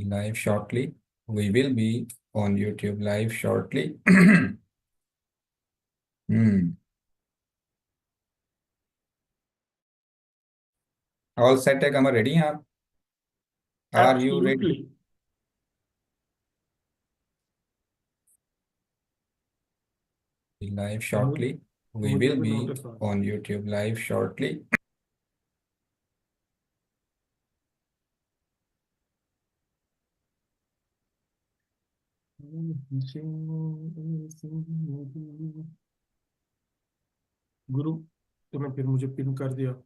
live shortly. We will be on YouTube live shortly. All set है कमर ready हैं आप? Are you ready? Absolutely. Live shortly. We मुझे will भी be notice आ रहा on YouTube live shortly. गुरु तुमने फिर मुझे पिन कर दिया।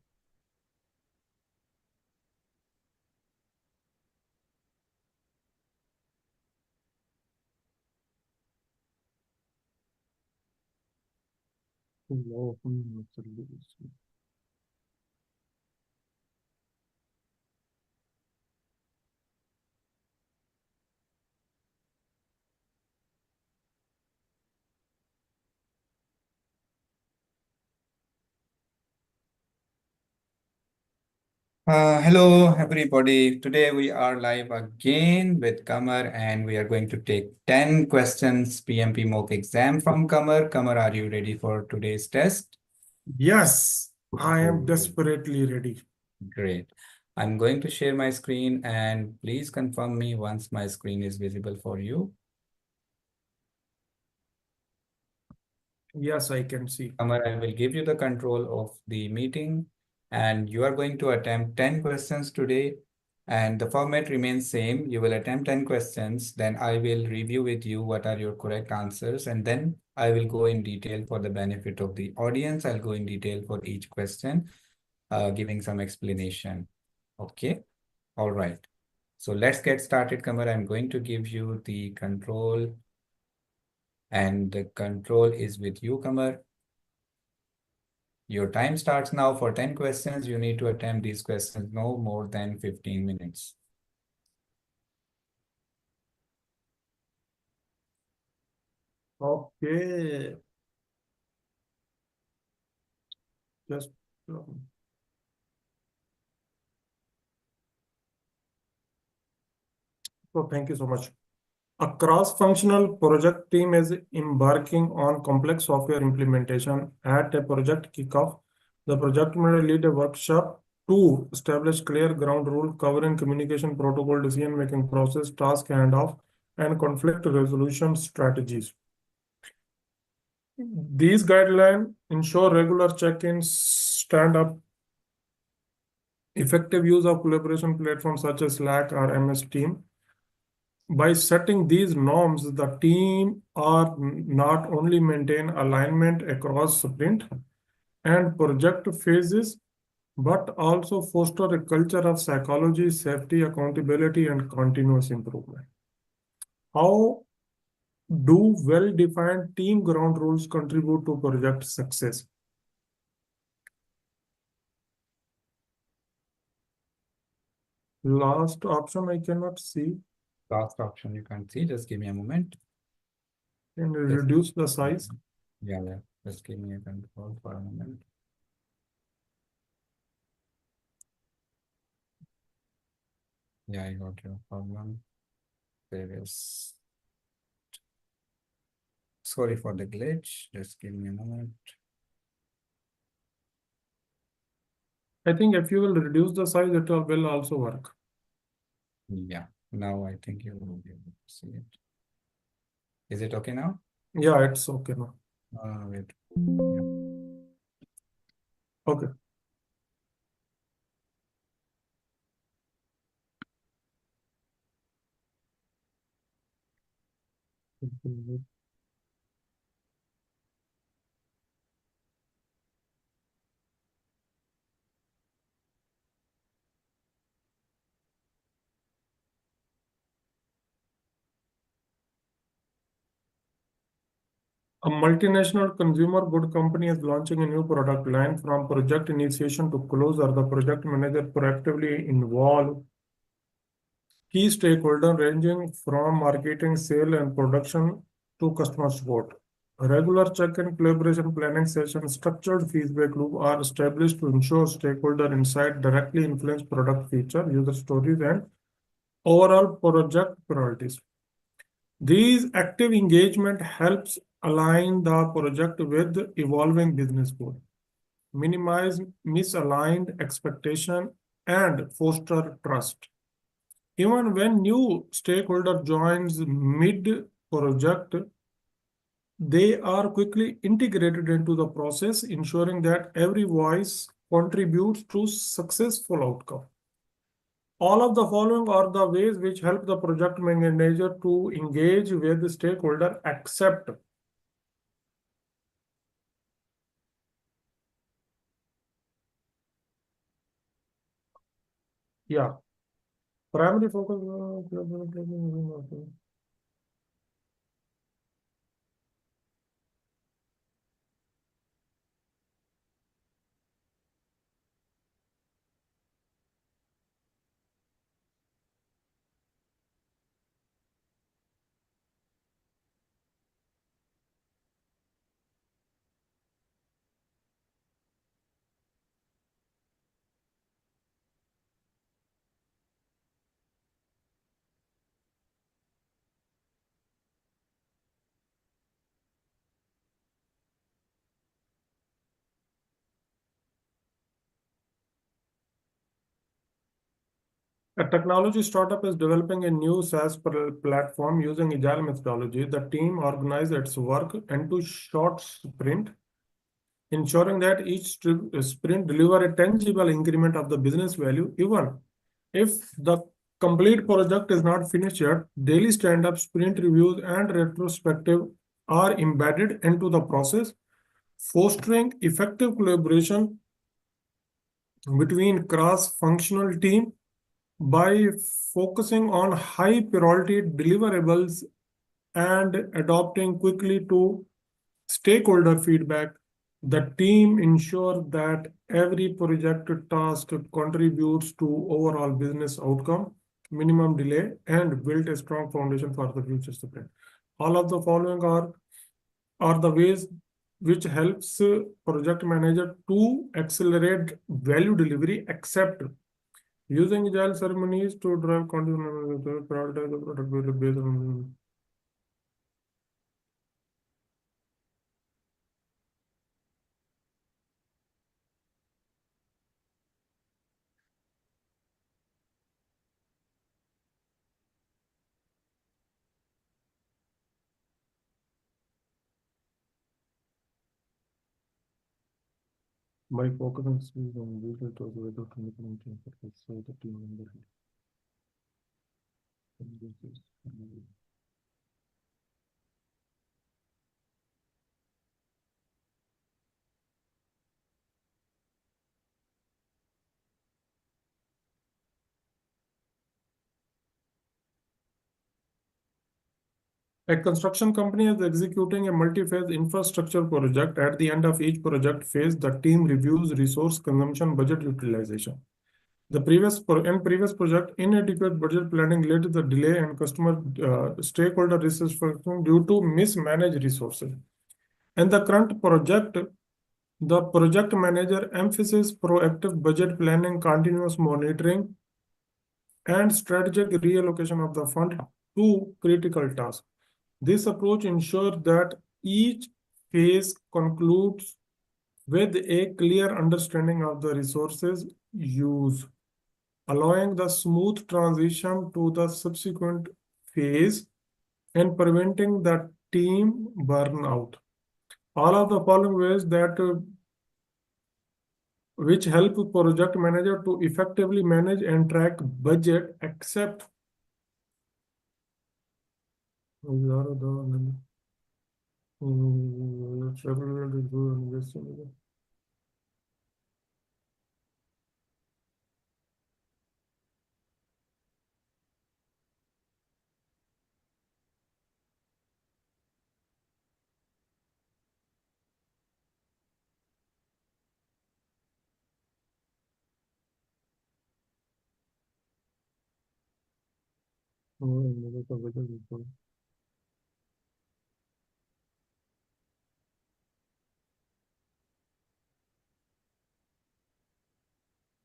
Hello, everybody. Today we are live again with Kamar and we are going to take 10 questions PMP mock exam from Kamar. Kamar, are you ready for today's test? Yes, I am desperately ready. Great. I'm going to share my screen and please confirm me once my screen is visible for you. Yes, I can see. Amar, I will give you the control of the meeting and you are going to attempt 10 questions today and the format remains same. You will attempt 10 questions, then I will review with you what are your correct answers and then I will go in detail for the benefit of the audience. I'll go in detail for each question, giving some explanation. Okay, all right. So let's get started, Kamar. I'm going to give you the control and the control is with you, Kamar. Your time starts now for 10 questions. You need to attempt these questions no more than 15 minutes. Okay. Just so thank you so much. A cross-functional project team is embarking on complex software implementation. At a project kickoff, the project manager lead a workshop to establish clear ground rule covering communication protocol, decision-making process, task handoff, and conflict resolution strategies. These guidelines ensure regular check-ins, stand-up, effective use of collaboration platforms such as Slack or MS Team. By setting these norms, the team are not only maintain alignment across sprint and project phases, but also foster a culture of psychology, safety, accountability, and continuous improvement. How do well-defined team ground rules contribute to project success? Last option I cannot see. Last option you can't see. Just give me a moment. And Just, reduce the size. yeah. Just give me a control for a moment. Yeah, I got your problem. There is. Sorry for the glitch. Just give me a moment. I think if you will reduce the size, it will also work. Yeah, now I think you will be able to see it. Is it okay now? Yeah, it's okay now. Wait. Yeah. Okay. A multinational consumer good company is launching a new product line. From project initiation to closure, the project manager proactively involve key stakeholders ranging from marketing, sale, and production to customer support. A regular check-in collaboration planning session, structured feedback loop are established to ensure stakeholder insight directly influence product feature, user stories, and overall project priorities. These active engagement helps align the project with evolving business goals, minimize misaligned expectation, and foster trust. Even when new stakeholder joins mid-project, they are quickly integrated into the process, ensuring that every voice contributes to successful outcome. All of the following are the ways which help the project manager to engage with the stakeholder, accept. Yeah, primary focus. A technology startup is developing a new SaaS platform using agile methodology. The team organizes its work into short sprint, ensuring that each sprint deliver a tangible increment of the business value. Even if the complete project is not finished yet, daily stand-up sprint reviews and retrospective are embedded into the process, fostering effective collaboration between cross-functional team. By focusing on high priority deliverables and adopting quickly to stakeholder feedback, the team ensures that every project task contributes to overall business outcome, minimum delay, and build a strong foundation for the future sprint. All of the following are the ways which helps project manager to accelerate value delivery, except using agile ceremonies to drive continuous prioritize the product based on. By focusing on usual tools without commitment to so the team member. A construction company is executing a multi-phase infrastructure project. At the end of each project phase, the team reviews resource consumption, budget utilization. In previous project, inadequate budget planning led to the delay and customer stakeholder dissatisfaction due to mismanaged resources. In the current project, the project manager emphasizes proactive budget planning, continuous monitoring, and strategic reallocation of the fund to critical tasks. This approach ensures that each phase concludes with a clear understanding of the resources used, allowing the smooth transition to the subsequent phase and preventing the team burnout. All of the following ways that which help project manager to effectively manage and track budget, except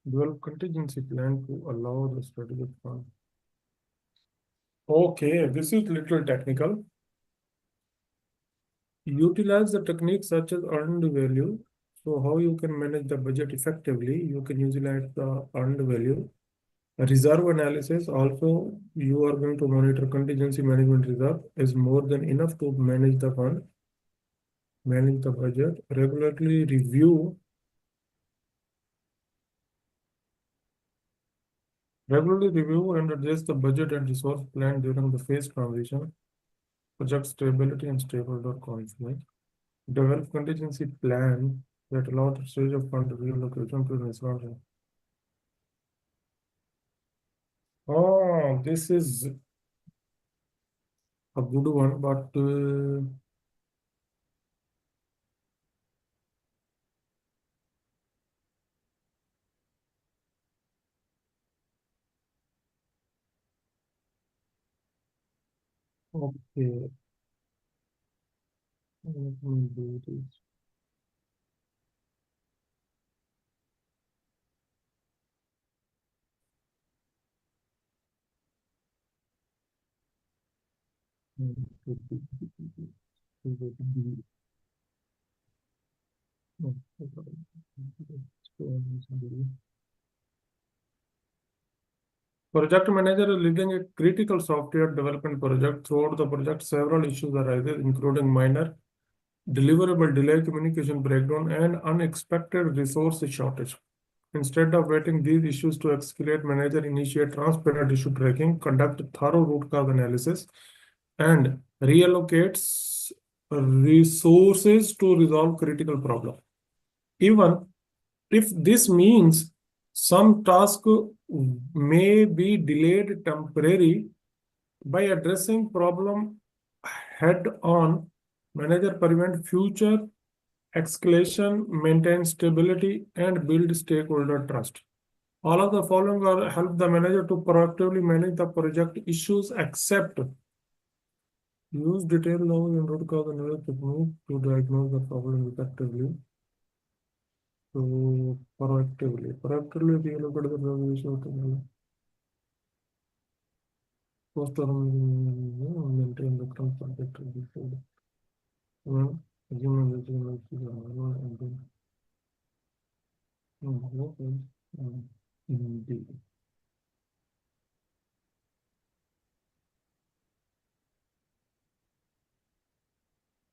develop contingency plan to allow the strategic fund. Okay, this is little technical. Utilize the techniques such as earned value. So how you can manage the budget effectively? You can utilize the earned value. Reserve analysis also, you are going to monitor contingency management reserve is more than enough to manage the fund, manage the budget, regularly review and adjust the budget and resource plan during the phase transition, project stability and stakeholder conflict. Develop contingency plan that allows the stage of fund reallocation to resource. Oh, this is a good one, but okay, let me do this. Project manager is leading a critical software development project. Throughout the project, several issues arise, including minor deliverable delay, communication breakdown, and unexpected resource shortage. Instead of waiting these issues to escalate, manager initiate transparent issue tracking, conduct thorough root cause analysis, and reallocates resources to resolve critical problem. Even if this means some task may be delayed temporarily, by addressing problem head on, manager prevent future escalation, maintain stability, and build stakeholder trust. All of the following are help the manager to proactively manage the project issues, except use detailed knowledge and root cause analysis technique to diagnose the problem effectively. So proactively reallocate the resolution to post maintain the current project. Human resources and indeed.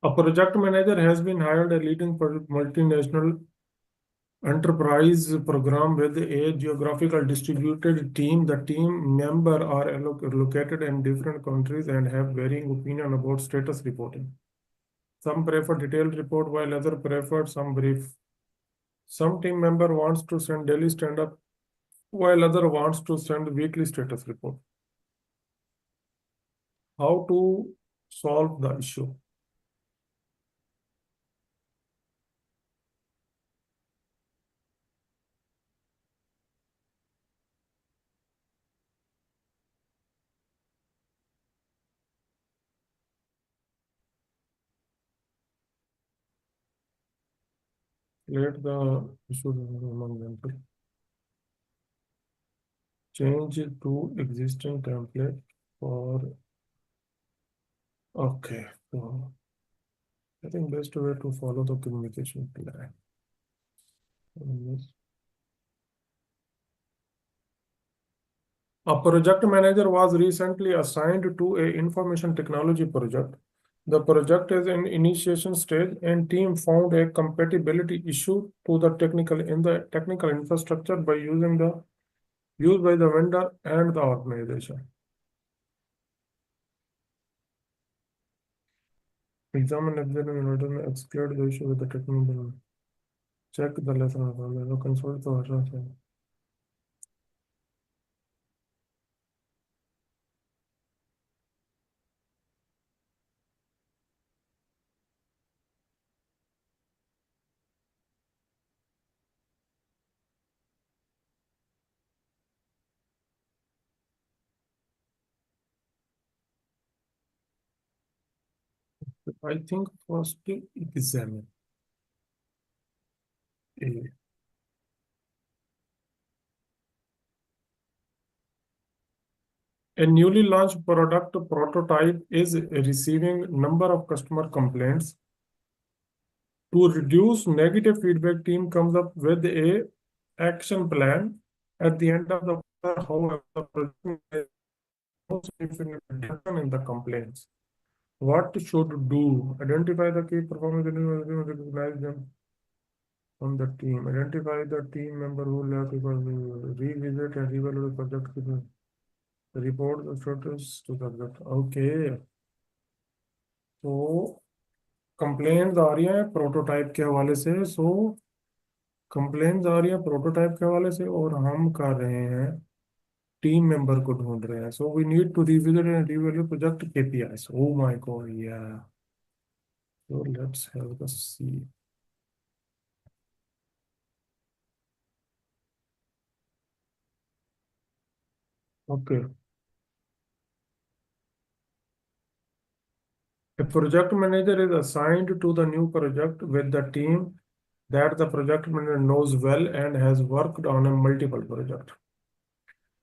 A project manager has been hired a leading multinational enterprise program with a geographical distributed team. The team members are located in different countries and have varying opinion about status reporting. Some prefer detailed report while others prefer some brief. Some team member wants to send daily stand-up while other wants to send weekly status report. How to solve the issue? Let the issue among them. Change to existing template for okay. So I think best way to follow the communication plan. Yes. A project manager was recently assigned to a information technology project. The project is in initiation stage and team found a compatibility issue to the technical infrastructure by used by the vendor and the organization. Examine, observe, and return exclude the issue with the technical. Check the lesson. Consult the version. I think first examine. A. A newly launched product prototype is receiving number of customer complaints. To reduce negative feedback, team comes up with a action plan at the end of the quarter. However, the project has no significant reduction in the complaints. What should do? Identify the key performance and recognize them on the team. Identify the team member who left because revisit and reevaluate the project. Report the status to the project. Okay. तो complaints आ रही है prototype के हवाले से complaints आ रही है prototype के हवाले से और हम कर रहे हैं टीम मेंबर को ढूंढ रहे हैं we need to revisit and revalue project KPIs oh my god yeah so let's have the see okay A project manager is assigned to the new project with the team that the project manager knows well and has worked on a multiple project.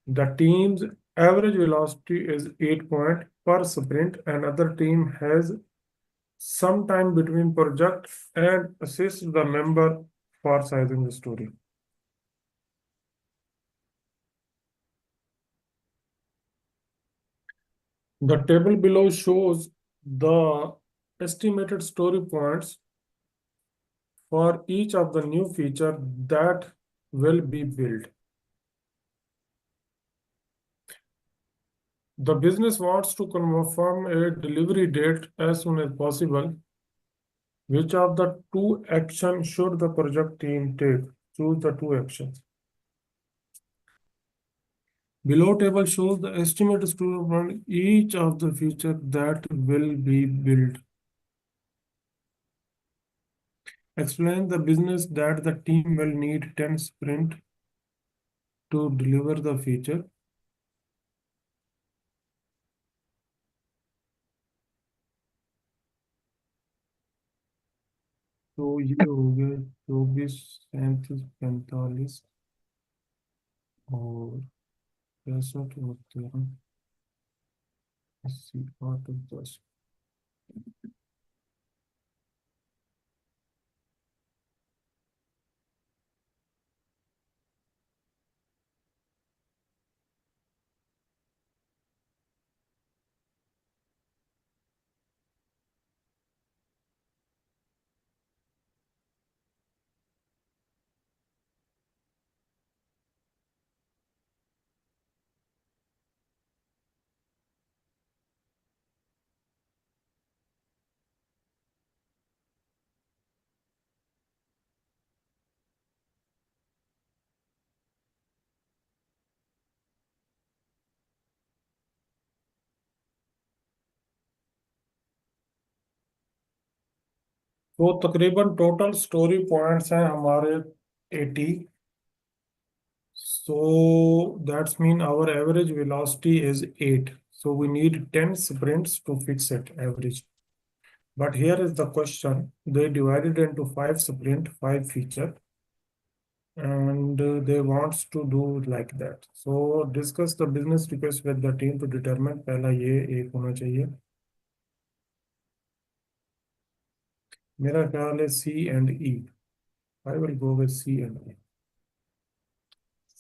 The team's average velocity is 8 point per sprint. Another team has some time between projects and assists the member for sizing the story. The table below shows the estimated story points for each of the new feature that will be built. The business wants to confirm a delivery date as soon as possible. Which of the two actions should the project team take? Choose the two actions. Below table shows the estimated story on each of the feature that will be built. Explain the business that the team will need 10 sprint to deliver the feature. तो ये हो गए 24 37 45 और 65 और 13 80 8 और 10 तो तकरीबन total story points हैं हमारे 80 so that's mean our average velocity is 8 so we need 10 sprints to fix it average but here is the question they divided into 5 sprint 5 feature and they wants to do like that so discuss the business request with the team to determine पहला ये एक होना चाहिए मेरा ख्याल है C and E I will go with C and E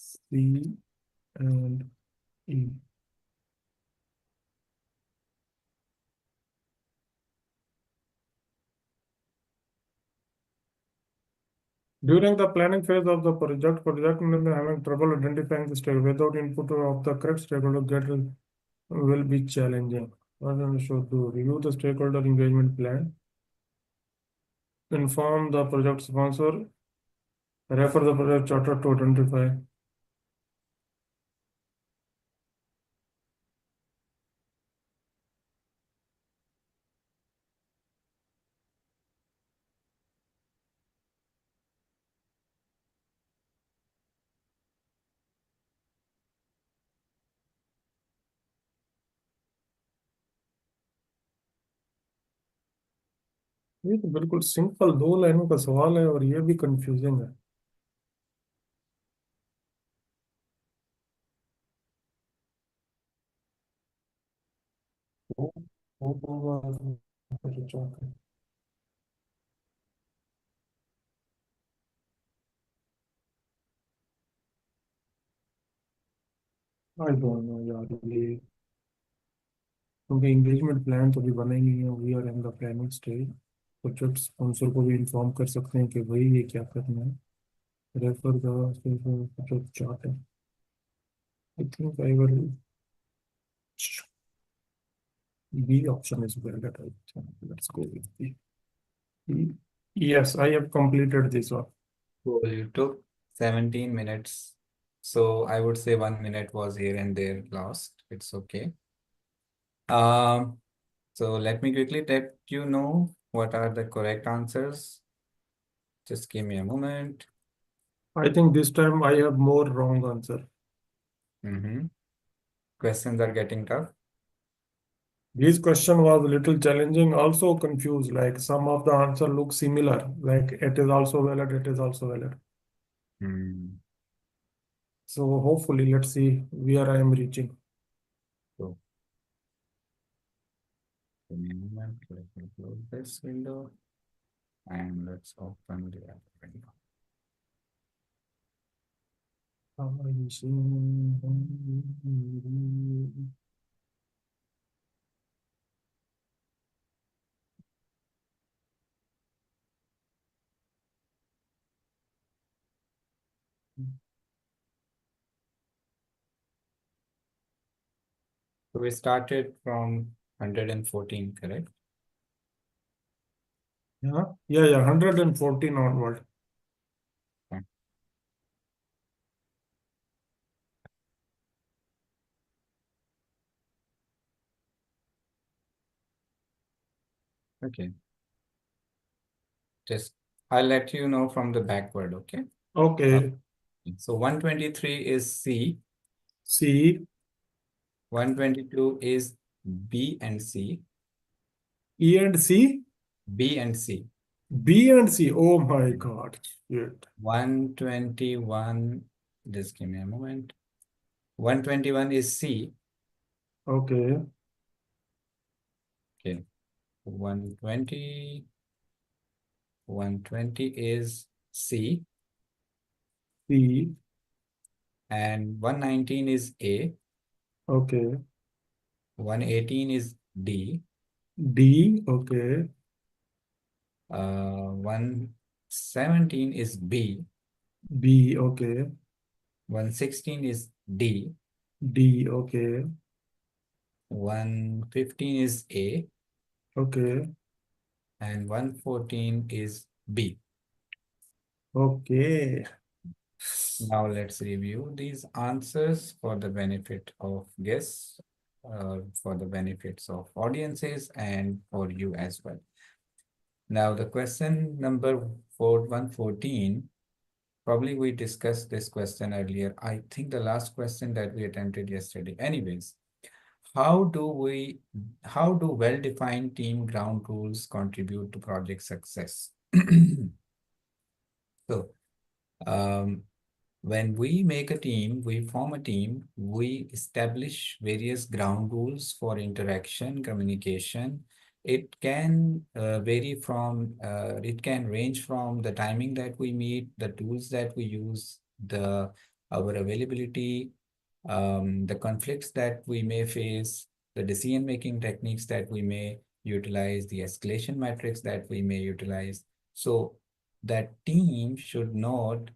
C and E During the planning phase of the project manager having trouble identifying the stakeholder without input of the correct stakeholder will be challenging. What we should do? Review the stakeholder engagement plan, inform the project sponsor, refer the project charter to identify. ये तो बिल्कुल simple 2 लाइनों का सवाल है और ये भी कंफ्यूजिंग है वो वो आई डोंट नो यार ये, क्योंकि एंगेजमेंट प्लान तो अभी बना ही नहीं है, we are in the planning stage. Project sponsor को भी इन्फॉर्म कर सकते हैं कि भाई ये क्या करना है, रेफर द प्रोजेक्ट चार्ट है। I think I will, B option is better. I think. Let's go with B. Yes, I have completed this one. So you took 17 minutes. So I would say 1 minute was here and there lost. It's okay. Um, so let me quickly let you know what are the correct answers. Just give me a moment. I think this time I have more wrong answer. Questions are getting tough. This question was a little challenging, also confused. Like some of the answer look similar. Like it is also valid, it is also valid. Hmm. So hopefully, let's see where I am reaching. So give me a moment. Let me close this window and let's open the other window. So we started from 114, correct? Yeah, 114 onward. Okay. Okay. Just I'll let you know from the backward, okay? Uh, Okay, so 123 is C, C, 122 is B and C, E and C, B and C. B and C. Oh my God. Shit. 121, just give me a moment. 121 is C. Okay, Okay. 120, 120 is C, C, and 119 is A, okay, 118 is D, D, okay, 117 is B, B, okay, 116 is D, D, okay, 115 is A, okay, and 114 is B. okay. Now let's review these answers for the benefit of guests, for the benefits of audiences, and for you as well. Now the question number 114, probably we discussed this question earlier. I think the last question that we attempted yesterday. Anyways, how do we, how do well-defined team ground rules contribute to project success? So, um, when we make a team, we form a team, we establish various ground rules for interaction, communication. It can vary from, it can range from the timing that we meet, the tools that we use, our availability, the conflicts that we may face, the decision-making techniques that we may utilize, the escalation metrics that we may utilize. So that team should not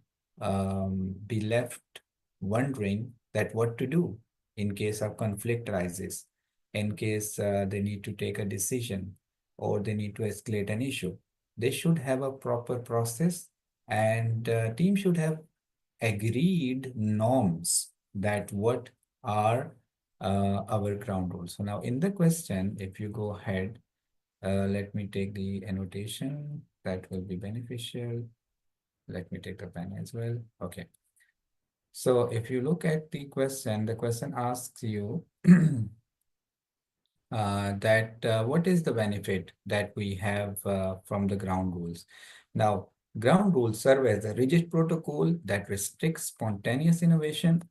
be left wondering that what to do in case of conflict rises, in case they need to take a decision or they need to escalate an issue. They should have a proper process, and team should have agreed norms that what are our ground rules. So now in the question, if you go ahead, let me take the annotation that will be beneficial. Let me take the pen as well. Okay. So if you look at the question asks you that what is the benefit that we have from the ground rules? Now, ground rules serve as a rigid protocol that restricts spontaneous innovation.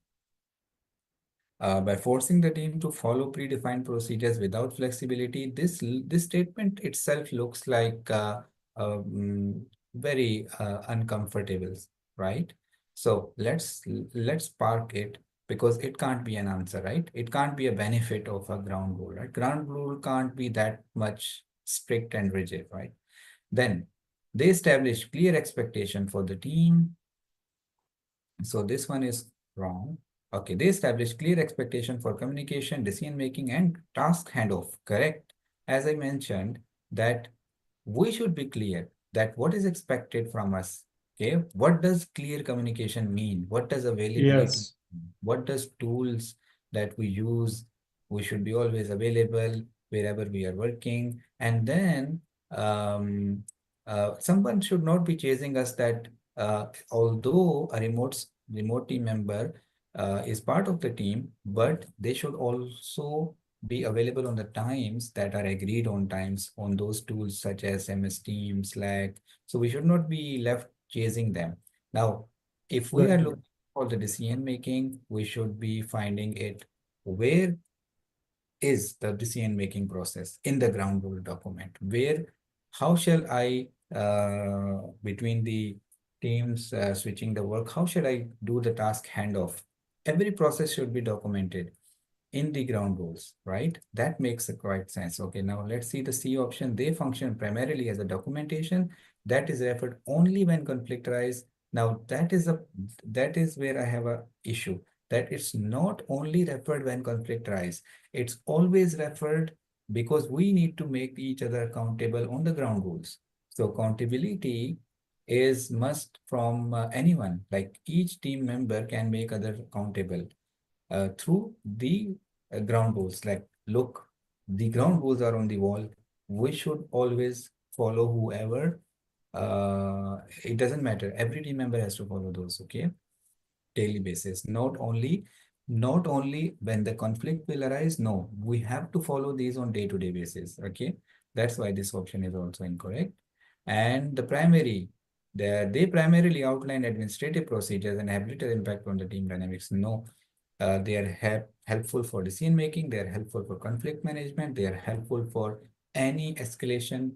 By forcing the team to follow predefined procedures without flexibility, this statement itself looks like very uncomfortable, right? So let's park it because it can't be an answer, right? It can't be a benefit of a ground rule, right? Ground rule can't be that much strict and rigid, right? Then they establish clear expectation for the team. So this one is wrong. Okay, they establish clear expectation for communication, decision making, and task handoff. Correct. As I mentioned, that we should be clear that what is expected from us. Okay, what does clear communication mean? What does availability Yes, mean? What does tools that we use? We should be always available wherever we are working. And then someone should not be chasing us that although a remote team member is part of the team, but they should also be available on the times that are agreed on times on those tools such as MS Team, Slack. So we should not be left chasing them. Now, if we are exactly. looking for the decision making, we should be finding it where is the decision making process in the ground rule document, where how shall I between the teams switching the work, how should I do the task handoff? Every process should be documented in the ground rules, right? That makes a quite sense. Okay, now let's see the C option. They function primarily as a documentation that is referred only when conflict arise. Now that is where I have a issue, that it's not only referred when conflict arise. It's always referred because we need to make each other accountable on the ground rules. So accountability is must from anyone. Like each team member can make other accountable through the ground rules. Like, look, the ground rules are on the wall. We should always follow whoever. It doesn't matter. Every team member has to follow those. Okay, daily basis. Not only when the conflict will arise. No, we have to follow these on day-to-day basis. Okay, that's why this option is also incorrect. And they primarily outline administrative procedures and have little impact on the team dynamics. No, they are helpful for decision making. They are helpful for conflict management. They are helpful for any escalation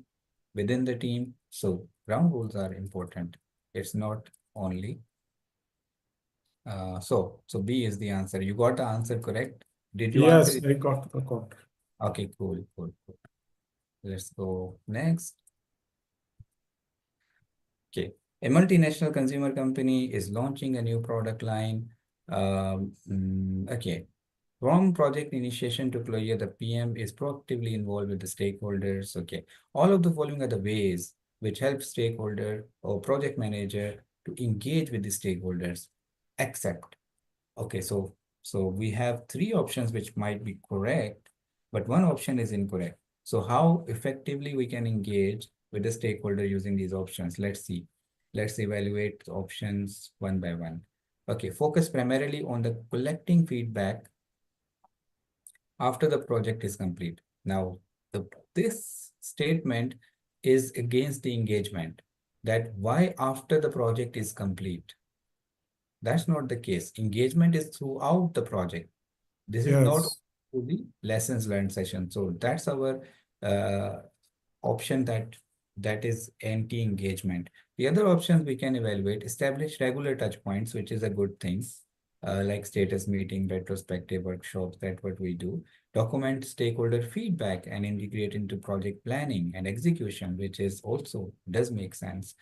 within the team. So ground rules are important. It's not only so B is the answer. You got the answer correct. Did you answer Yes, it? I got the code. Okay, cool, cool, cool. Let's go next. Okay. A multinational consumer company is launching a new product line. Okay. From project initiation to closure, the PM is proactively involved with the stakeholders. Okay. All of the following are the ways which help stakeholder or project manager to engage with the stakeholders, except. Okay, so we have three options which might be correct, but one option is incorrect. So how effectively we can engage with the stakeholder using these options? Let's see. Let's evaluate the options one by one. Okay, focus primarily on the collecting feedback after the project is complete. Now, this statement is against the engagement, that why after the project is complete. That's not the case. Engagement is throughout the project. This is not Yes, to the lessons learned session. So that's our uh, option that is anti-engagement. The other options we can evaluate, establish regular touch points, which is a good thing, like status meeting, retrospective workshops, that's what we do. Document stakeholder feedback and integrate into project planning and execution, which is also does make sense.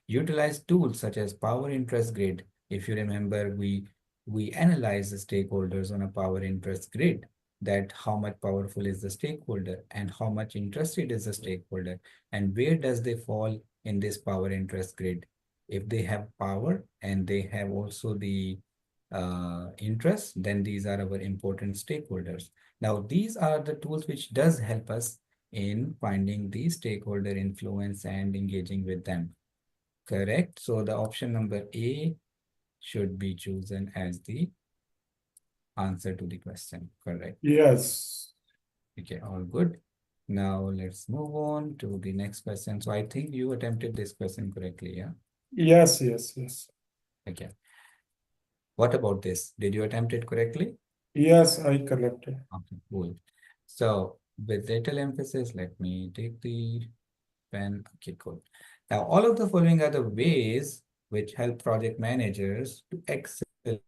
Utilize tools such as power interest grid. If you remember, we analyze the stakeholders on a power interest grid, that how much powerful is the stakeholder and how much interested is the stakeholder and where does they fall in this power interest grid. If they have power and they have also the interest, then these are our important stakeholders. Now, these are the tools which does help us in finding the stakeholder influence and engaging with them. Correct. So the option number A should be chosen as the answer to the question. Correct. yes, Okay, all good. Now let's move on to the next question. So I think you attempted this question correctly, yeah? yes. Okay. What about this? Did you attempt it correctly? Yes, I collected. Okay, cool. So with little emphasis, let me take the pen. Okay, cool. Now, all of the following are the ways which help project managers to accelerate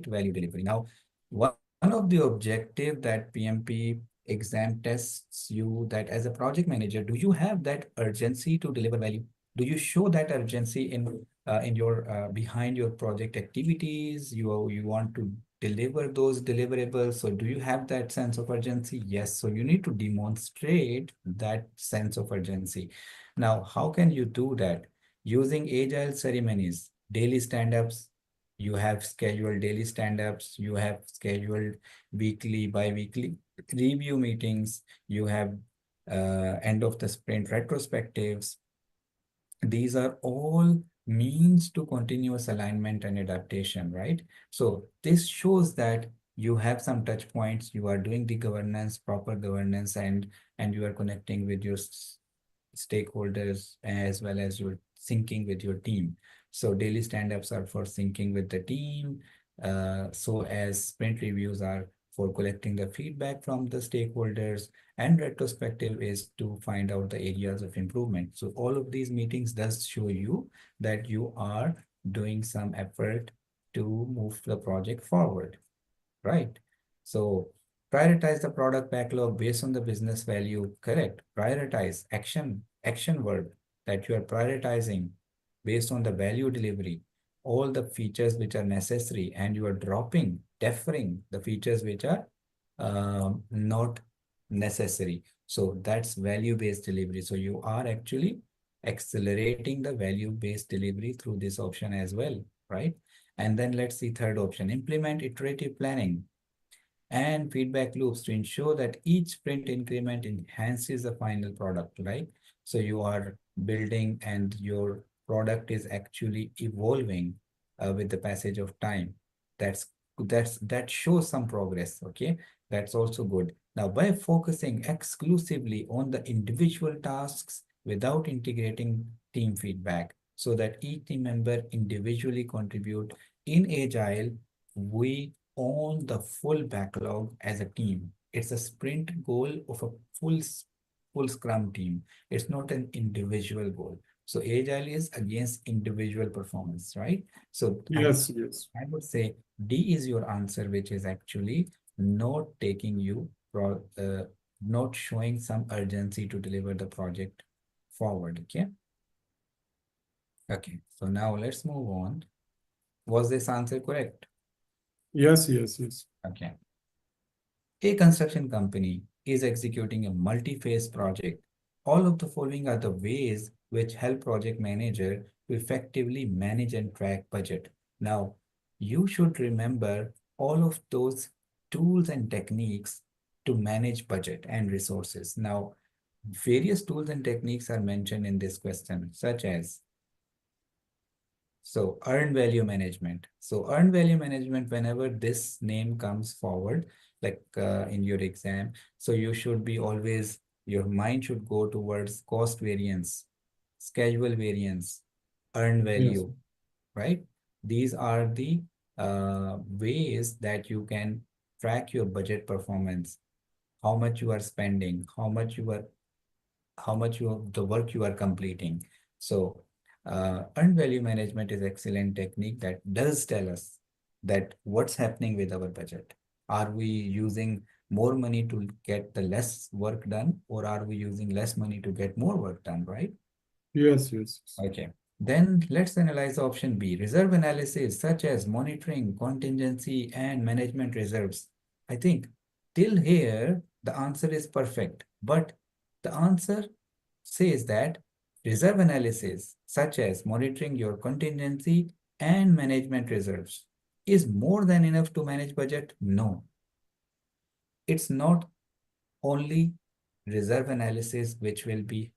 value delivery. Now, one of the objective that PMP exam tests you that as a project manager, do you have that urgency to deliver value? Do you show that urgency in your behind your project activities? You want to deliver those deliverables. So do you have that sense of urgency? Yes. So you need to demonstrate that sense of urgency. Now, how can you do that? Using agile ceremonies, daily stand-ups, you have scheduled daily stand-ups, you have scheduled weekly, bi-weekly review meetings, you have end of the sprint retrospectives. These are all means to continuous alignment and adaptation, right? So this shows that you have some touch points, you are doing the governance, proper governance, and you are connecting with your stakeholders as well as you're syncing with your team. So daily stand-ups are for syncing with the team. So as sprint reviews are for collecting the feedback from the stakeholders, and retrospective is to find out the areas of improvement. So all of these meetings does show you that you are doing some effort to move the project forward, right? So prioritize the product backlog based on the business value. Correct. Prioritize action word that you are prioritizing based on the value delivery, all the features which are necessary, and you are deferring the features which are not necessary. So that's value-based delivery. So you are actually accelerating the value-based delivery through this option as well, right? And then let's see third option, implement iterative planning and feedback loops to ensure that each sprint increment enhances the final product, right? So you are building and your product is actually evolving with the passage of time. That's that shows some progress, okay? That's also good. Now, by focusing exclusively on the individual tasks without integrating team feedback, so that each team member individually contribute in Agile, we own the full backlog as a team. It's a sprint goal of a full Scrum team. It's not an individual goal. So Agile is against individual performance, right? So Yes, yes. I would say D is your answer, which is actually not taking you, not showing some urgency to deliver the project forward. Okay. Okay. So now let's move on. Was this answer correct? Yes, yes, yes. Okay. A construction company is executing a multi-phase project. All of the following are the ways which help project manager to effectively manage and track budget. Now, you should remember all of those tools and techniques to manage budget and resources. Now, various tools and techniques are mentioned in this question, such as so earned value management. So earned value management, whenever this name comes forward, like in your exam, so you should be always, your mind should go towards cost variance, schedule variance, earned Yes. value, right? These are the ways that you can track your budget performance, how much you are spending, how much the work you are completing. So earned value management is excellent technique that does tell us that what's happening with our budget. Are we using more money to get the less work done, or are we using less money to get more work done, right? Yes, yes. Okay. Then let's analyze option B, reserve analysis such as monitoring, contingency, and management reserves. I think till here, the answer is perfect, but the answer says that reserve analysis such as monitoring your contingency and management reserves is more than enough to manage budget. No, it's not only reserve analysis which will be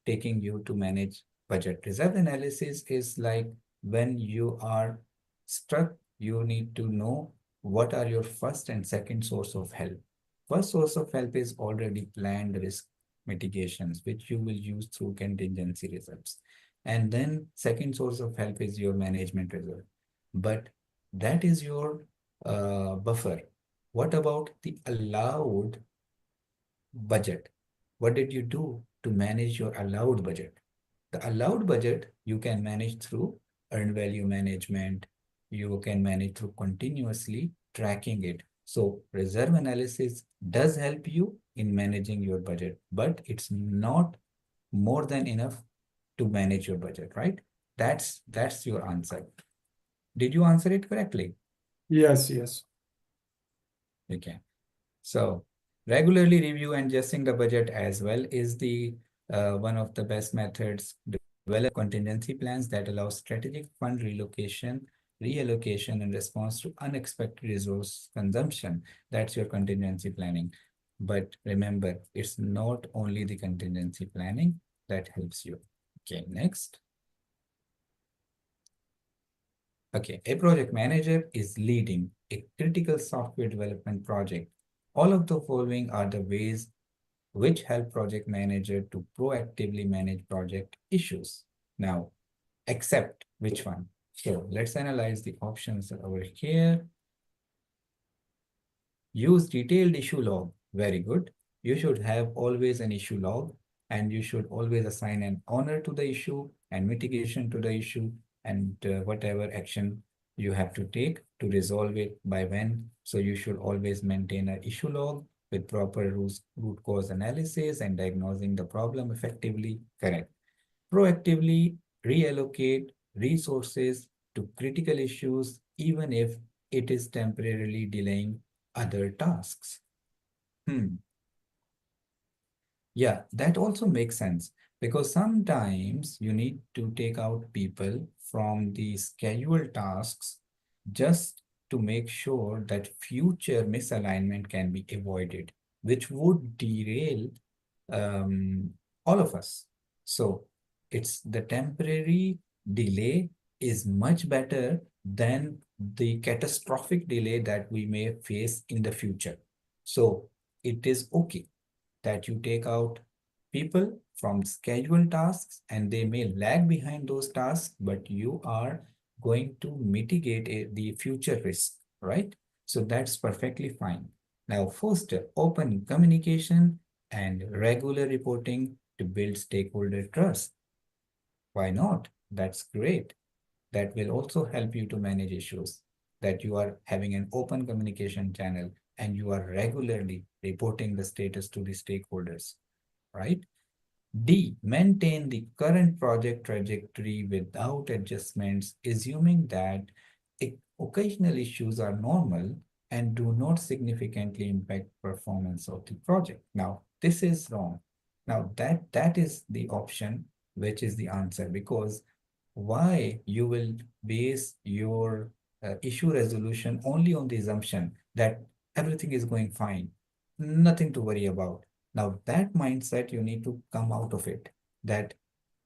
taking you to manage budget. Reserve analysis is like when you are stuck, you need to know what are your first and second source of help. First source of help is already planned risk mitigations, which you will use through contingency reserves. And then second source of help is your management reserve. But That is your buffer. What about the allowed budget? What did you do to manage your allowed budget? The allowed budget you can manage through earned value management. You can manage through continuously tracking it. So reserve analysis does help you in managing your budget, but it's not more than enough to manage your budget, right? That's your answer. Did you answer it correctly? Yes, yes. Okay. So regularly review and adjusting the budget as well is the one of the best methods. Develop contingency plans that allow strategic fund relocation, reallocation in response to unexpected resource consumption. That's your contingency planning. But remember, it's not only the contingency planning that helps you. Okay, next. Okay, a project manager is leading a critical software development project. All of the following are the ways which help project manager to proactively manage project issues. Now, except which one? So let's analyze the options over here. Use detailed issue log. Very good. You should have always an issue log, and you should always assign an honor to the issue and mitigation to the issue, and whatever action you have to take to resolve it by when. So you should always maintain an issue log with proper root cause analysis and diagnosing the problem effectively. Correct. Proactively reallocate resources to critical issues, even if it is temporarily delaying other tasks. Hmm. Yeah, that also makes sense because sometimes you need to take out people from the scheduled tasks just to make sure that future misalignment can be avoided, which would derail um, all of us. So it's the temporary delay is much better than the catastrophic delay that we may face in the future. So it is okay that you take out people from scheduled tasks and they may lag behind those tasks, but you are going to mitigate the future risk, right? So that's perfectly fine. Now, foster open communication and regular reporting to build stakeholder trust. Why not? That's great. That will also help you to manage issues, that you are having an open communication channel and you are regularly reporting the status to the stakeholders, right? D, maintain the current project trajectory without adjustments, assuming that occasional issues are normal and do not significantly impact performance of the project. Now, this is wrong. Now, that is the option, which is the answer, because why you will base your issue resolution only on the assumption that everything is going fine, nothing to worry about. Now that mindset, you need to come out of it, that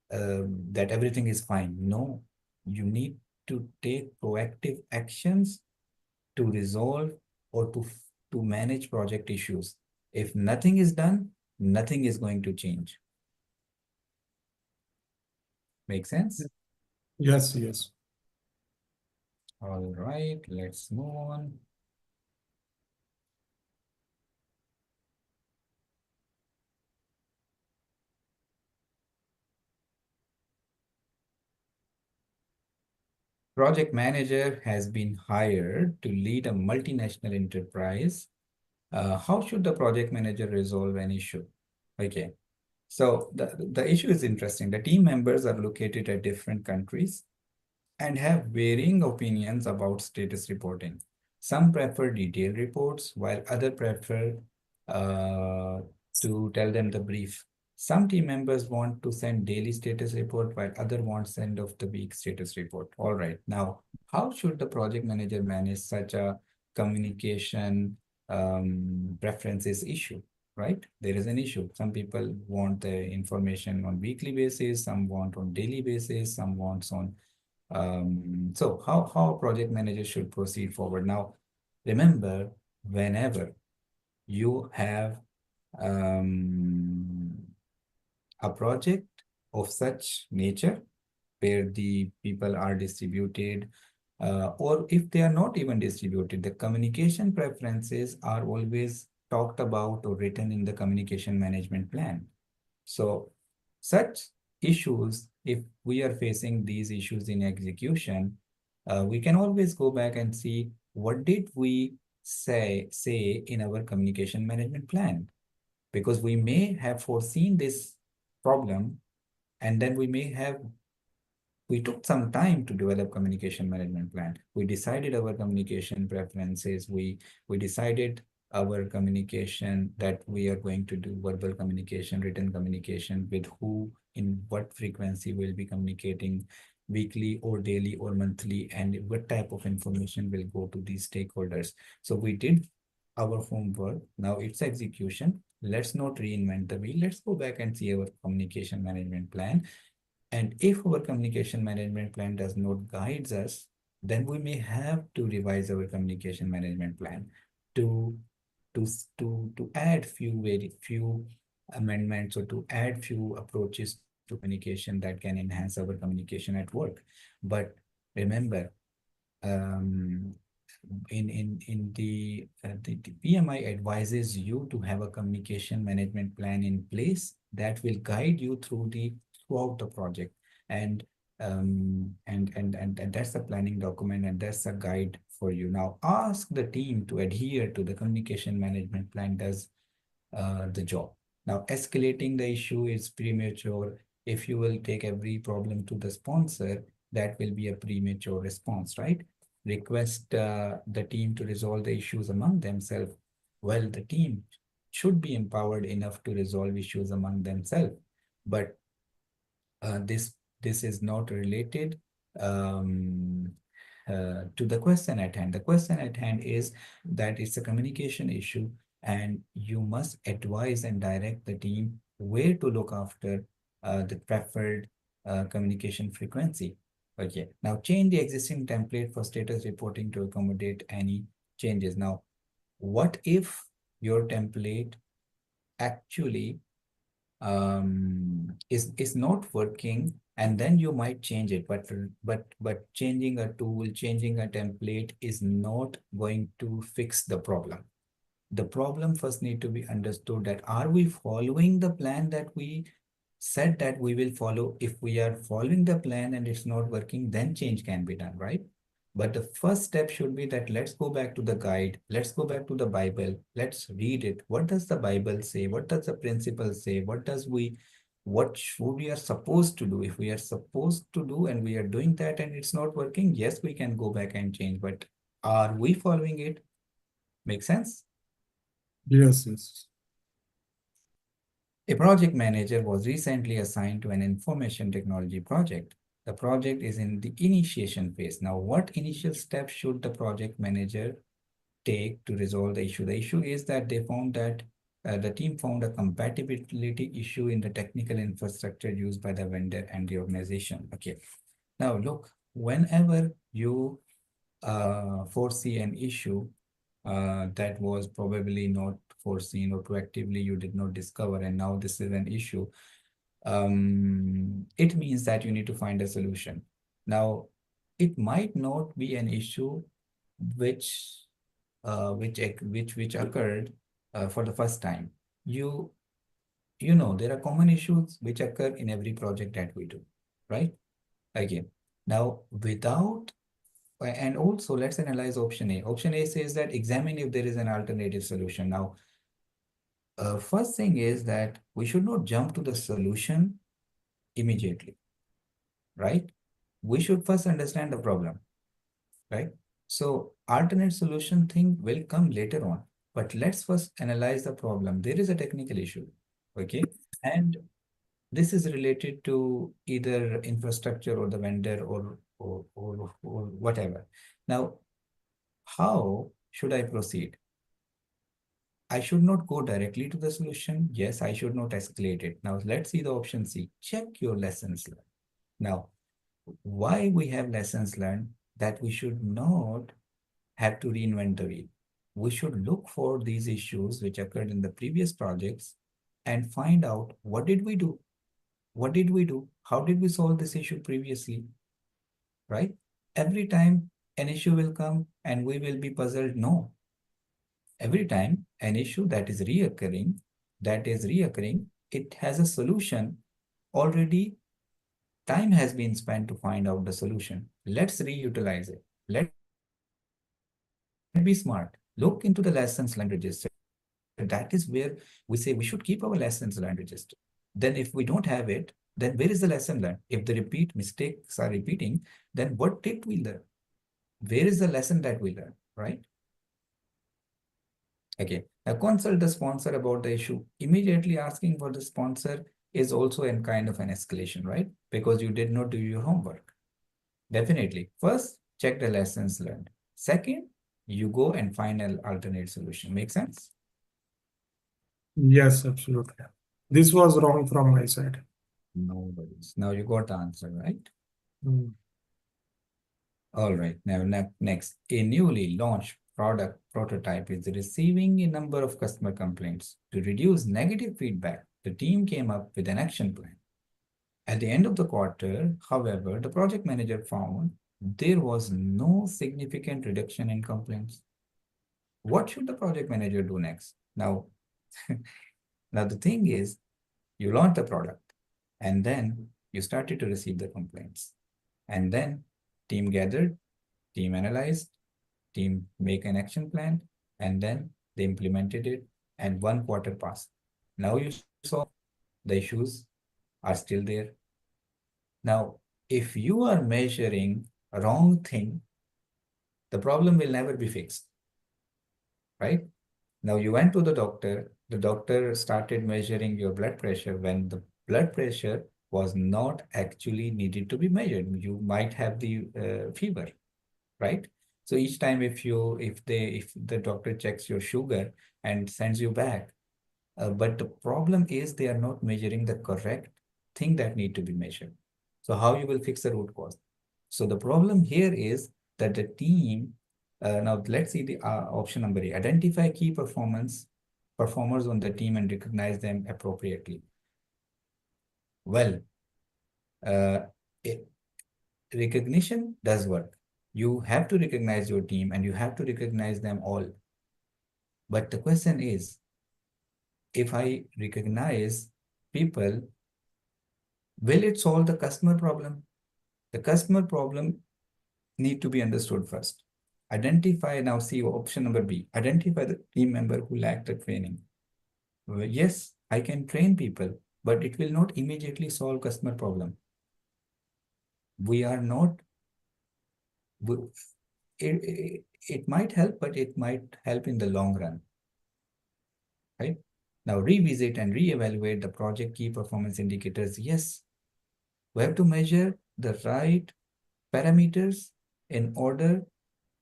that everything is fine. No, you need to take proactive actions to resolve or to manage project issues. If nothing is done, nothing is going to change. Make sense? Yes, yes. All right, let's move on. Project manager has been hired to lead a multinational enterprise. How should the project manager resolve an issue? Okay, so the issue is interesting. The team members are located at different countries and have varying opinions about status reporting. Some prefer detailed reports, while others prefer uh, to tell them the brief. Some team members want to send daily status report, while others want send of the week status report. All right. Now, how should the project manager manage such a communication preferences issue? Right? There is an issue. Some people want the information on weekly basis, some want on daily basis, some wants on so how a project manager should proceed forward. Now, remember, whenever you have um, a project of such nature where the people are distributed or if they are not even distributed, the communication preferences are always talked about or written in the communication management plan. So such issues, if we are facing these issues in execution, we can always go back and see what did we say in our communication management plan, because we may have foreseen this problem, and then we took some time to develop communication management plan. We decided our communication preferences. We decided our communication, that we are going to do verbal communication, written communication, with who, in what frequency we'll be communicating, weekly or daily or monthly, and what type of information will go to these stakeholders. So we did our homework. Now it's execution. Let's not reinvent the wheel. Let's go back and see our communication management plan, and if our communication management plan does not guides us, then we may have to revise our communication management plan to to add few amendments, or to add few approaches to communication that can enhance our communication at work. But remember, um, the PMI advises you to have a communication management plan in place that will guide you throughout the project, and and that's the planning document, and that's a guide for you. Now ask the team to adhere to the communication management plan does the job. Now, escalating the issue is premature. If you will take every problem to the sponsor, that will be a premature response, right? Request the team to resolve the issues among themselves. Well, the team should be empowered enough to resolve issues among themselves. But this is not related to the question at hand. The question at hand is that it's a communication issue, and you must advise and direct the team where to look after the preferred communication frequency. Okay, now change the existing template for status reporting to accommodate any changes. Now, what if your template actually is not working, and then you might change it, but changing a tool, changing a template is not going to fix the problem. The problem first need to be understood, that are we following the plan that we said that we will follow? If we are following the plan and it's not working, then change can be done, right? But the first step should be that let's go back to the guide, let's go back to the Bible, let's read it. What does the Bible say? What does the principle say? What should we are supposed to do? If we are supposed to do and we are doing that and it's not working, yes, we can go back and change, but are we following it? Make sense? Yes, yes. A project manager was recently assigned to an information technology project. The project is in the initiation phase. Now, what initial steps should the project manager take to resolve the issue? The issue is that they found that the team found a compatibility issue in the technical infrastructure used by the vendor and the organization. Okay. Now, look, whenever you foresee an issue that was probably not foreseen, or proactively you did not discover, and now this is an issue, it means that you need to find a solution. Now, it might not be an issue which which occurred for the first time. You you know there are common issues which occur in every project that we do, right? Again, now without and also let's analyze option A. Option A says that examine if there is an alternative solution. Now, first thing is that we should not jump to the solution immediately, right? We should first understand the problem, right? So alternate solution thing will come later on, but let's first analyze the problem. There is a technical issue, okay? And this is related to either infrastructure or the vendor, or whatever. Now, how should I proceed? I should not go directly to the solution. Yes, I should not escalate it. Now, let's see the option C. Check your lessons learned. Now, why we have lessons learned? That we should not have to reinvent the wheel. We should look for these issues which occurred in the previous projects and find out what did we do? What did we do? How did we solve this issue previously? Right? Every time an issue will come and we will be puzzled. No, every time an issue that is reoccurring, it has a solution. Already time has been spent to find out the solution. Let's reutilize it. Let's be smart. Look into the lessons learned register. That is where we say we should keep our lessons learned register. Then if we don't have it, then where is the lesson learned? If the repeat mistakes are repeating, then what did we learn? Where is the lesson that we learn, right? Okay, now consult the sponsor about the issue. Immediately asking for the sponsor is also a kind of an escalation, right? Because you did not do your homework. Definitely. First, check the lessons learned. Second, you go and find an alternate solution. Make sense? Yes, absolutely. This was wrong from my side. No worries. Now you got the answer, right? Mm. All right. Now, next, a newly launched product prototype is receiving a number of customer complaints. To reduce negative feedback, the team came up with an action plan. At the end of the quarter, however, the project manager found there was no significant reduction in complaints. What should the project manager do next? Now, now the thing is, you launched the product and then you started to receive the complaints. And then team gathered, team analyzed, team make an action plan, and then they implemented it, and 1 quarter passed. Now you saw the issues are still there. Now, if you are measuring a wrong thing, the problem will never be fixed, right? Now you went to the doctor started measuring your blood pressure when the blood pressure was not actually needed to be measured. You might have the fever, right? So each time if the doctor checks your sugar and sends you back, but the problem is they are not measuring the correct thing that need to be measured. So how you will fix the root cause? So the problem here is that the team, now let's see the option number A, identify key performers on the team and recognize them appropriately. Well, uh, it, recognition does work. You have to recognize your team and you have to recognize them all. But the question is, if I recognize people, will it solve the customer problem? The customer problem need to be understood first. Identify, now see option number B, identify the team member who lack the training. Well, yes, I can train people, but it will not immediately solve customer problem. We are not, it might help, but it might help in the long run, right? Now revisit and reevaluate the project key performance indicators. Yes, we have to measure the right parameters in order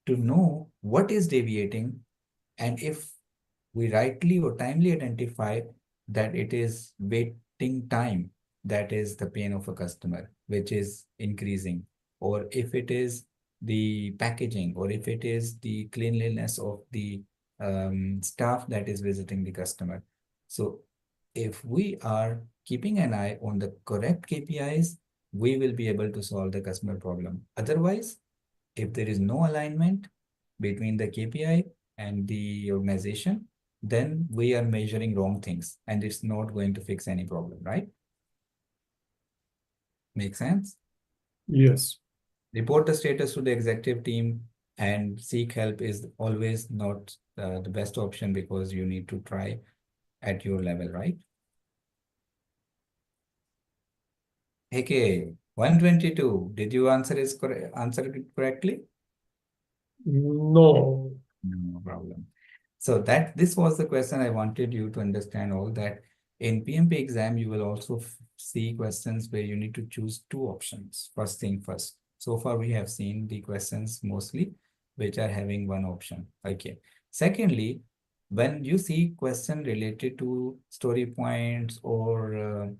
to know what is deviating, and if we rightly or timely identify that it is waiting time, that is the pain of a customer, which is increasing, or if it is the packaging, or if it is the cleanliness of the staff that is visiting the customer. So if we are keeping an eye on the correct KPIs, we will be able to solve the customer problem. Otherwise, if there is no alignment between the KPI and the organization, then we are measuring wrong things and it's not going to fix any problem, right? Make sense? Yes. Report the status to the executive team and seek help is always not the best option because you need to try at your level, right? Okay, 122. Did you answer it correctly? No. No problem. So that this was the question I wanted you to understand all that in PMP exam, you will also see questions where you need to choose two options. First thing first. So far, we have seen the questions mostly which are having one option. Okay. Secondly, when you see question related to story points or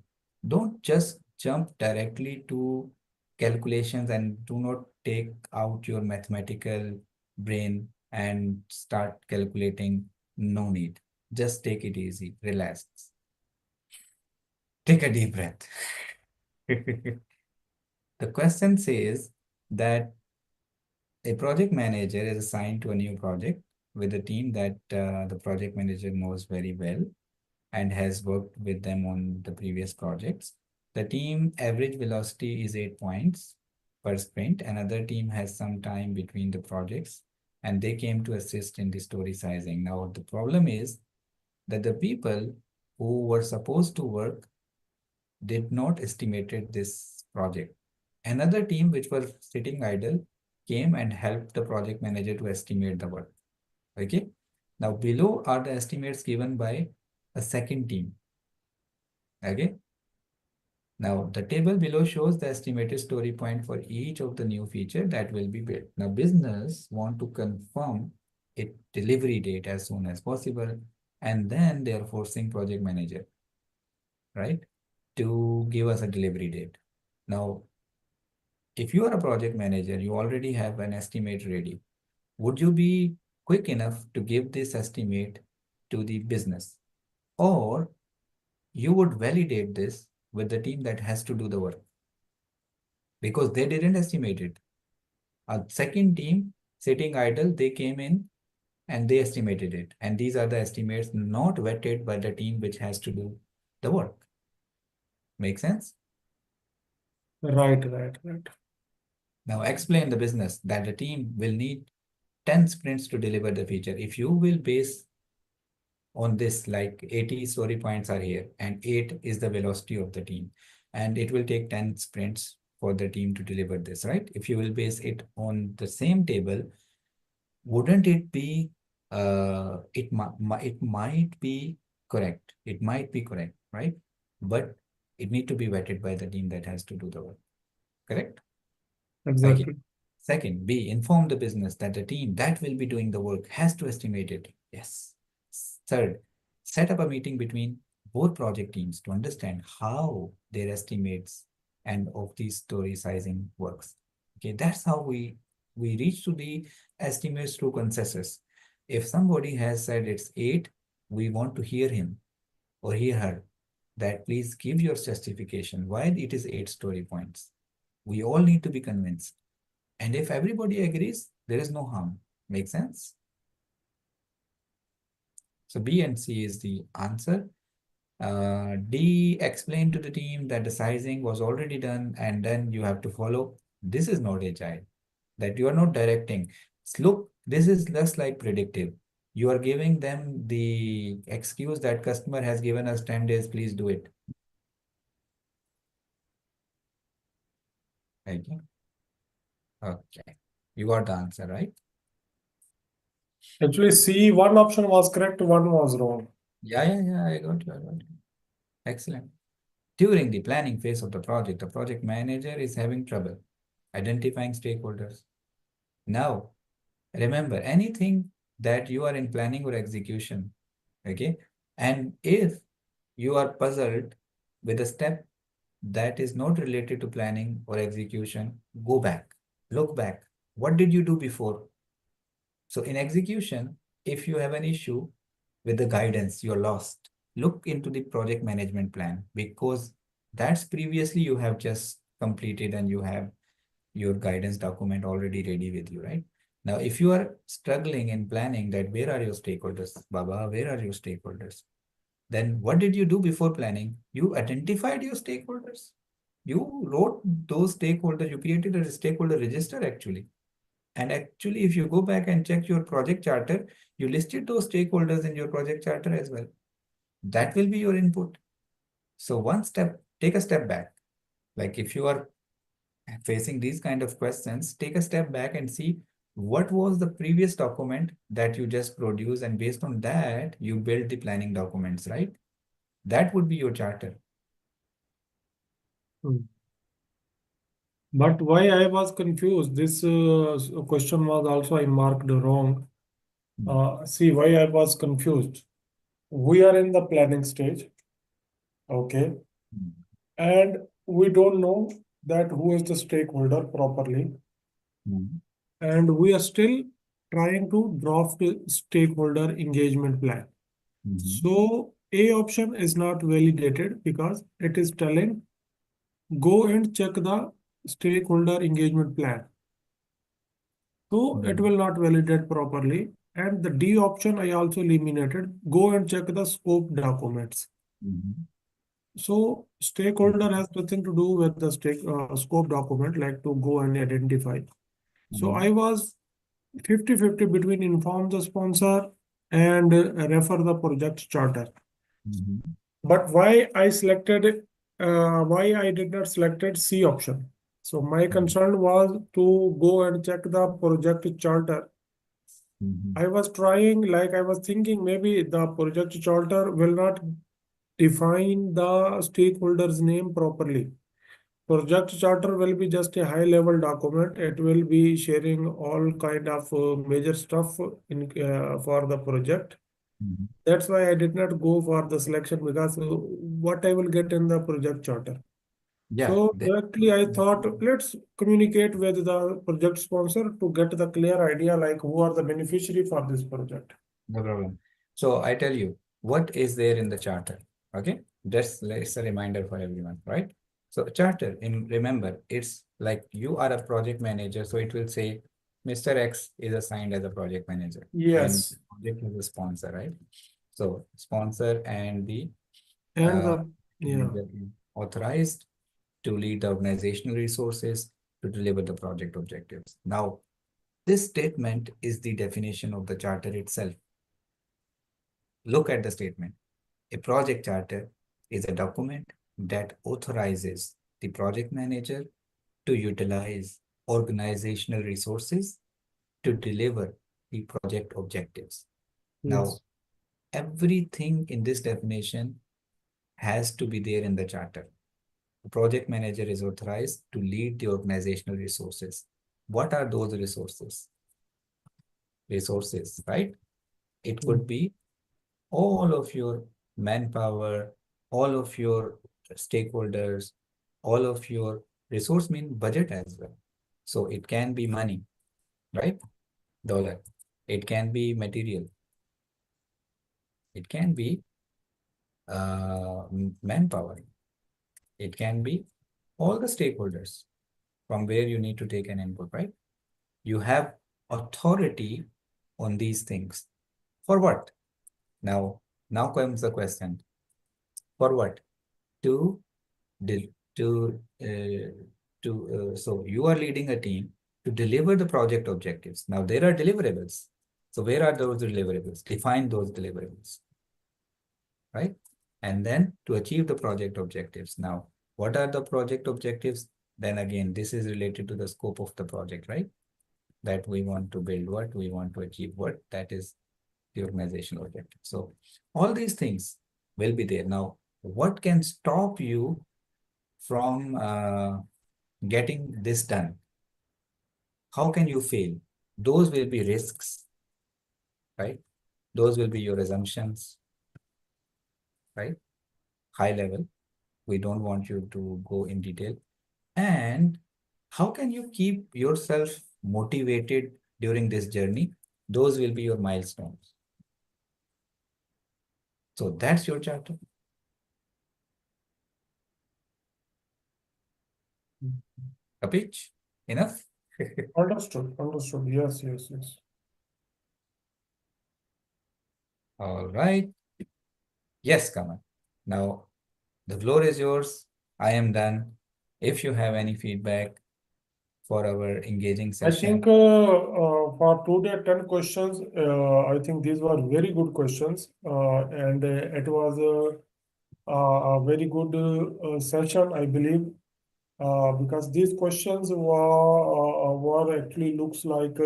don't just jump directly to calculations and do not take out your mathematical brain and start calculating. No need. Just take it easy, relax. Take a deep breath. The question says that A project manager is assigned to a new project with a team that the project manager knows very well and has worked with them on the previous projects. The team average velocity is 8 points per sprint. Another team has some time between the projects and they came to assist in the story sizing. Now, the problem is that the people who were supposed to work did not estimated this project. Another team which was sitting idle came and helped the project manager to estimate the work. Okay. Now below are the estimates given by a second team. Okay. Now the table below shows the estimated story point for each of the new feature that will be built. Now business want to confirm its delivery date as soon as possible, and then they are forcing project manager, right, to give us a delivery date. Now, if you are a project manager, you already have an estimate ready. Would you be quick enough to give this estimate to the business? Or you would validate this with the team that has to do the work because they didn't estimate it. A second team sitting idle, they came in and they estimated it. And these are the estimates not vetted by the team which has to do the work. Make sense? Right, right, right. Now explain the business that the team will need 10 sprints to deliver the feature. If you will base on this, like 80 story points are here and 8 is the velocity of the team, and it will take 10 sprints for the team to deliver this, right? If you will base it on the same table, wouldn't it be it might be correct, right? But it need to be vetted by the team that has to do the work, correct? Okay. Exactly. Second, B, inform the business that the team that will be doing the work has to estimate it. Yes. Third, set up a meeting between both project teams to understand how their estimates and of the story sizing works. Okay, that's how we reach to the estimates through consensus. If somebody has said it's 8, we want to hear him or hear her that please give your justification why it is 8 story points. We all need to be convinced. And if everybody agrees, there is no harm. Make sense? So B and C is the answer. D, explain to the team that the sizing was already done and then you have to follow. This is not agile, that you are not directing. Look, this is less like predictive. You are giving them the excuse that customer has given us 10 days, please do it. Okay. Okay. You got the answer, right? Actually, C, one option was correct, one was wrong. Yeah, I got you. I got you. Excellent. During the planning phase of the project manager is having trouble identifying stakeholders. Now, remember anything that you are in planning or execution, okay? And if you are puzzled with a step that is not related to planning or execution, go back, look back. What did you do before? So in execution, if you have an issue with the guidance, you're lost. Look into the project management plan because that's previously you have just completed and you have your guidance document already ready with you, right? Now, if you are struggling in planning that where are your stakeholders, Baba, where are your stakeholders? Then what did you do before planning? You identified your stakeholders. You wrote those stakeholders, you created a stakeholder register actually. And actually, if you go back and check your project charter, you listed those stakeholders in your project charter as well. That will be your input. So one step, take a step back. Like if you are facing these kind of questions, take a step back and see what was the previous document that you just produced, and based on that, you build the planning documents, right? That would be your charter. Hmm. But why I was confused, this question was also I marked wrong. Hmm. See why I was confused. We are in the planning stage, okay, and we don't know that who is the stakeholder properly, Hmm. and we are still trying to draft a stakeholder engagement plan. Hmm. So A option is not validated because it is telling go and check the stakeholder engagement plan. So it will not validate properly. And the D option I also eliminated. Go and check the scope documents. Mhm. So stakeholder has nothing to do with the scope document, like to go and identify. So I Mhm. was 50-50 between inform the sponsor and refer the project charter. Mhm. But why I did not selected C option. So my Mhm. concern was to go and check the project charter. Mhm. I was trying, like I was thinking maybe the project charter will not define the stakeholder's name properly. Project charter will be just a high level document. It will be sharing all kind of major stuff for the project. Mhm. That's why I did not go for the selection because what I will get in the project charter. Yeah, So directly I thought let's communicate with the project sponsor to get the clear idea like who are the beneficiary for this project. no problem. So I tell you, what is there in the charter? Okay, it's a reminder for everyone, right? So charter, in remember, it's like you are a project manager, so it will say Mr. X is assigned as a project manager, and Yes. project is a sponsor, right? So sponsor and the And uh, the yeah. manager is authorized to lead the organizational resources to deliver the project objectives. Now, this statement is the definition of the charter itself. Look at the statement. A project charter is a document that authorizes the project manager to utilize organizational resources to deliver the project objectives. Now, Yes. everything in this definition has to be there in the charter. The project manager is authorized to lead the organizational resources. What are those resources? Resources, right? It Mm. could be all of your manpower, all of your stakeholders, all of your resource mean budget as well. So it can be money, right? Dollar. It can be material. It can be manpower. It can be all the stakeholders from where you need to take an input, right? You have authority on these things. For what? Now, now comes the question. For what? To del- to so you are leading a team to deliver the project objectives. Now there are deliverables. So where are those deliverables? Define those deliverables, right? And then to achieve the project objectives. Now, what are the project objectives? Then again, this is related to the scope of the project, right? That we want to build what, we want to achieve what, that is the organizational objective. So all these things will be there. Now, what can stop you from getting this done? How can you fail? Those will be risks, right? Those will be your assumptions, right? High level. We don't want you to go in detail. And how can you keep yourself motivated during this journey? Those will be your milestones. So that's your chapter. A pitch? Enough? Understood. Understood. Yes. Yes. Yes. All right. Yes, Kamal. Now the floor is yours. I am done. If you have any feedback for our engaging I think session. for today 10 questions, I think these were very good questions, and it was a very good session, I believe, because these questions were actually looks like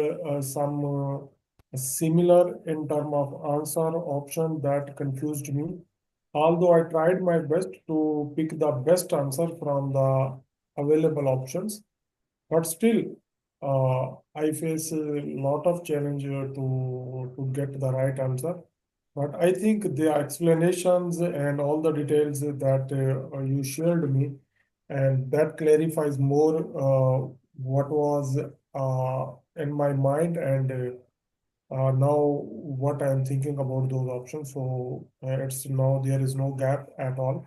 some similar in term of answer option that confused me. Although I tried my best to pick the best answer from the available options, but still, I face a lot of challenge to get the right answer. But I think the explanations and all the details that you shared me, and that clarifies more what was in my mind and now what I'm thinking about those options. So it's now there is no gap at all.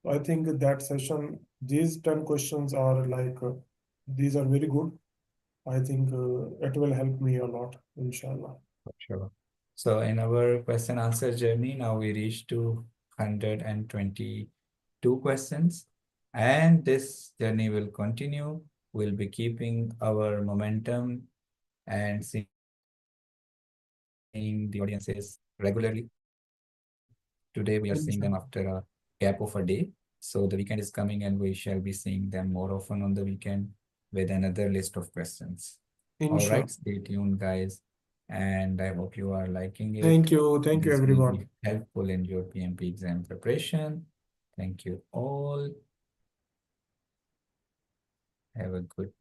I think that session, these 10 questions are like, these are very good. I think it will help me a lot, inshallah. Sure. So in our question answer journey, now we reached to 122 questions, and this journey will continue. We'll be keeping our momentum and seeing the audiences regularly. Today we are seeing them after a gap of a day. So the weekend is coming and we shall be seeing them more often on the weekend with another list of questions. All right, stay tuned, Inshallah. guys. And I hope you are liking it. Thank This you. will Thank you, be everyone. helpful in your PMP exam preparation. Thank you all. Have a good evening.